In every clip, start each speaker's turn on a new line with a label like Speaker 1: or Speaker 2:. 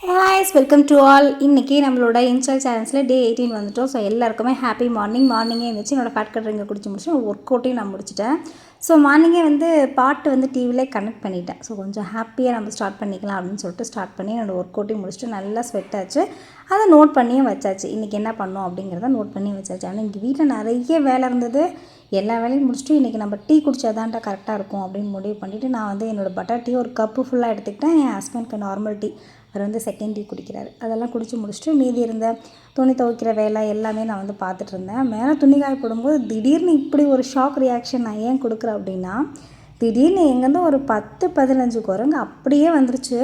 Speaker 1: ஹாய்ஸ் welcome to all. இன்றைக்கி நம்மளோட Insta சேனல்ஸில் டே 18 வந்துட்டோம். ஸோ எல்லாருக்குமே ஹாப்பி மார்னிங்கே இருந்துச்சு. என்னோடய ஃபேட் கட் ட்ரிங்கை குடிச்சு முடிச்சு ஒர்க் அவுட்டையும் நான் முடிச்சிட்டேன். ஸோ மார்னிங்கே பாட்டு டிவிலே கனெக்ட் பண்ணிட்டேன். ஸோ கொஞ்சம் ஹாப்பியாக நம்ம ஸ்டார்ட் பண்ணிக்கலாம் அப்படின்னு சொல்லிட்டு ஸ்டார்ட் பண்ணி என்னோடய ஒர்க் அவுட்டையும் முடிச்சுட்டு நல்லா ஸ்வெட் ஆச்சு. அதை நோட் பண்ணியும் வச்சாச்சு. இன்றைக்கி என்ன பண்ணோம் அப்படிங்கிறத நோட் பண்ணி வச்சாச்சு. ஆனால் இங்கே வீட்டில் நிறைய வேலை இருந்தது. எல்லா வேலையும் முடிச்சுட்டு இன்றைக்கி நம்ம டீ குடித்தாதான்டா கரெக்டாக இருக்கும் அப்படின்னு முடிவு பண்ணிவிட்டு நான் என்னோடய பட்டர் டீ ஒரு கப்பு ஃபுல்லாக எடுத்துக்கிட்டேன். என் ஹஸ்பண்ட்க்கு நார்மல் டீ, அவர் செகண்ட் டீ குடிக்கிறாரு. அதெல்லாம் குடித்து முடிச்சுட்டு மீதி இருந்த துணி துவைக்கிற வேலை எல்லாமே நான் பார்த்துட்டு இருந்தேன். மேலே துணி காய போடும்போது திடீர்னு இப்படி ஒரு ஷாக் ரியாக்ஷன் நான் ஏன் கொடுக்குறேன் அப்படின்னா, திடீர்னு எங்கேருந்து ஒரு 10-15 குரங்கு அப்படியே வந்துருச்சு.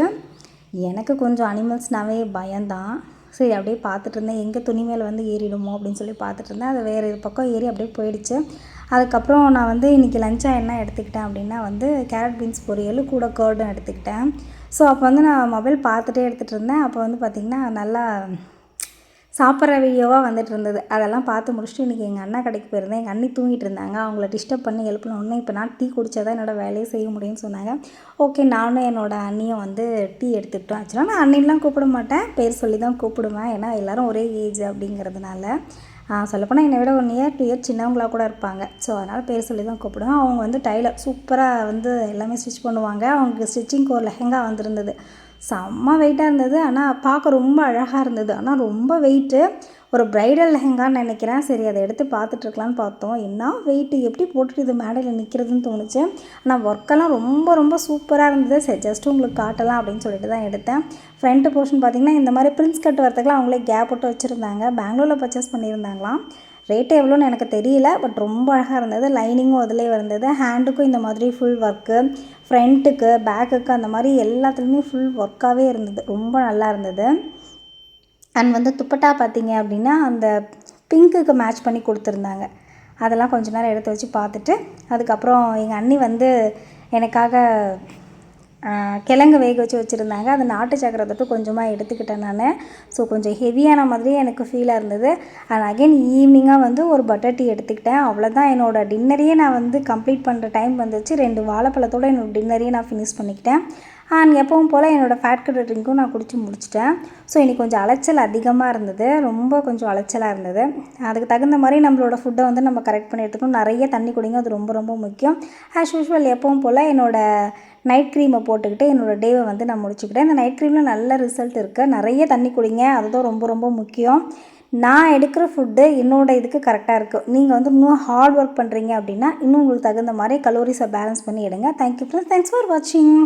Speaker 1: எனக்கு கொஞ்சம் அனிமல்ஸ்னாவே பயம்தான். சரி அப்படியே பார்த்துட்டு இருந்தேன், எங்கே துணி மேலே ஏறிடுமோ அப்படின்னு சொல்லி பார்த்துட்டு இருந்தேன். அது வேறு பக்கம் ஏறி அப்படியே போயிடுச்சு. அதுக்கப்புறம் நான் இன்றைக்கி லஞ்சாக என்ன எடுத்துக்கிட்டேன் அப்படின்னா கேரட் பீன்ஸ் பொரியல் கூட கர்டும் எடுத்துக்கிட்டேன். ஸோ அப்போ நான் மொபைல் பார்த்துட்டே எடுத்துகிட்டு இருந்தேன். அப்போ பார்த்திங்கன்னா நல்லா சாப்பிட்ற வீடியோவாக வந்துட்டு இருந்தது. அதெல்லாம் பார்த்து முடிச்சுட்டு இன்றைக்கி எங்கள் அண்ணா கடைக்கு போயிருந்தேன். எங்கள் அண்ணி தூங்கிட்டு இருந்தாங்க. அவங்கள டிஸ்டர்ப் பண்ணி எழுப்பினோடனே இப்போ நான் டீ குடித்தா தான் என்னோடய வேலையை செய்ய முடியும்னு சொன்னாங்க. ஓகே, நானும் என்னோடய அண்ணியும் டீ எடுத்துக்கிட்டோம். ஆக்சுவலாக நான் அண்ணிலாம் கூப்பிட மாட்டேன், பேர் சொல்லி தான் கூப்பிடுவேன். ஏன்னா எல்லோரும் ஒரே ஏஜ் அப்படிங்கிறதுனால. சொல்லப்போனால் என்னை விட 1 இயர் 2 இயர் சின்னவங்களாக கூட இருப்பாங்க. ஸோ அதனால் பேர் சொல்லி தான் கூப்பிடுவேன். அவங்க டைலர் சூப்பராக எல்லாமே ஸ்டிச் பண்ணுவாங்க. அவங்களுக்கு ஸ்டிச்சிங்க்கு ஒரு லெஹெங்கா வந்திருந்தது. செம்ம வெயிட்டாக இருந்தது. ஆனால் பார்க்க ரொம்ப அழகாக இருந்தது. ஆனால் ரொம்ப வெயிட்டு. ஒரு ப்ரைடல் லெஹெங்கான்னு நினைக்கிறேன். சரி, அதை எடுத்து பார்த்துட்ருக்கலான்னு பார்த்தோம். என்ன வெயிட்டு, எப்படி போட்டுட்டு இது மேடையில் நிற்கிறதுன்னு தோணுச்சு. ஆனால் ஒர்க்கெல்லாம் ரொம்ப ரொம்ப சூப்பராக இருந்தது. சரி, ஜஸ்ட்டு உங்களுக்கு காட்டலாம் அப்படின்னு சொல்லிட்டு தான் எடுத்தேன். ஃப்ரண்ட்டு போர்ஷன் பார்த்திங்கன்னா இந்த மாதிரி பிரின்ஸ் கட் வரத்துக்குலாம் அவங்களே கேப் போட்டு வச்சுருந்தாங்க. பெங்களூரில் பர்ச்சேஸ் பண்ணியிருந்தாங்களாம். ரேட்டு எவ்வளோன்னு எனக்கு தெரியல, பட் ரொம்ப அழகாக இருந்தது. லைனிங்கும் அதிலே இருந்தது. ஹேண்டுக்கும் இந்த மாதிரி ஃபுல் ஒர்க்கு, ஃப்ரண்ட்டுக்கு பேக்குக்கு அந்த மாதிரி எல்லாத்துலேயுமே ஃபுல் ஒர்க்காகவே இருந்தது. ரொம்ப நல்லா இருந்தது. அண்ட் துப்பட்டா பார்த்திங்க அப்படின்னா அந்த பிங்க்குக்கு மேட்ச் பண்ணி கொடுத்துருந்தாங்க. அதெல்லாம் கொஞ்ச நேரம் எடுத்து வச்சு பார்த்துட்டு அதுக்கப்புறம் எங்கள் அண்ணி எனக்காக கிழங்கு வேக வச்சு வச்சுருந்தாங்க. அது நாட்டு சக்கரை தொட்டு கொஞ்சமாக எடுத்துக்கிட்டேன் நான். ஸோ கொஞ்சம் ஹெவியான மாதிரியே எனக்கு ஃபீலாக இருந்தது. அண்ட் அகைன் ஈவினிங்காக ஒரு பட்டர் டீ எடுத்துக்கிட்டேன். அவ்வளோதான், என்னோடய டின்னரையே நான் கம்ப்ளீட் பண்ணுற டைம் வந்துச்சு. 2 வாழைப்பழத்தோடு என்னோடய டின்னரையே நான் ஃபினிஷ் பண்ணிக்கிட்டேன். அண்ட் எப்பவும் போல் என்னோடய ஃபேட் கட் ட்ரிங்க்கும் நான் குடிச்சு முடிச்சிட்டேன். ஸோ இன்றைக்கி கொஞ்சம் அலைச்சல் அதிகமாக இருந்தது. ரொம்ப கொஞ்சம் அலைச்சலாக இருந்தது. அதுக்கு தகுந்த மாதிரி நம்மளோட ஃபுட்டை நம்ம கரெக்ட் பண்ணி எடுத்துக்கணும். நிறைய தண்ணி குடிங்க, அது ரொம்ப ரொம்ப முக்கியம். ஆஸ் யூஷுவல் எப்பவும் போல் என்னோடய நைட் க்ரீமை போட்டுக்கிட்டு என்னோடய டேவை நான் முடிச்சுக்கிட்டேன். இந்த நைட் க்ரீமில் நல்ல ரிசல்ட் இருக்குது. நிறைய தண்ணி குடிங்க, அதுதான் ரொம்ப ரொம்ப முக்கியம். நான் எடுக்கிற ஃபுட்டு என்னோடய இதுக்கு கரெக்டாக இருக்குது. நீங்கள் இன்னும் ஹார்ட் ஒர்க் பண்ணுறீங்க அப்படின்னா இன்னும் உங்களுக்கு தகுந்த மாதிரி கலோரிஸை பேலன்ஸ் பண்ணி எடுங்க. தேங்க்யூ ஃப்ரெண்ட்ஸ், தேங்க்ஸ் ஃபார் வாட்சிங்.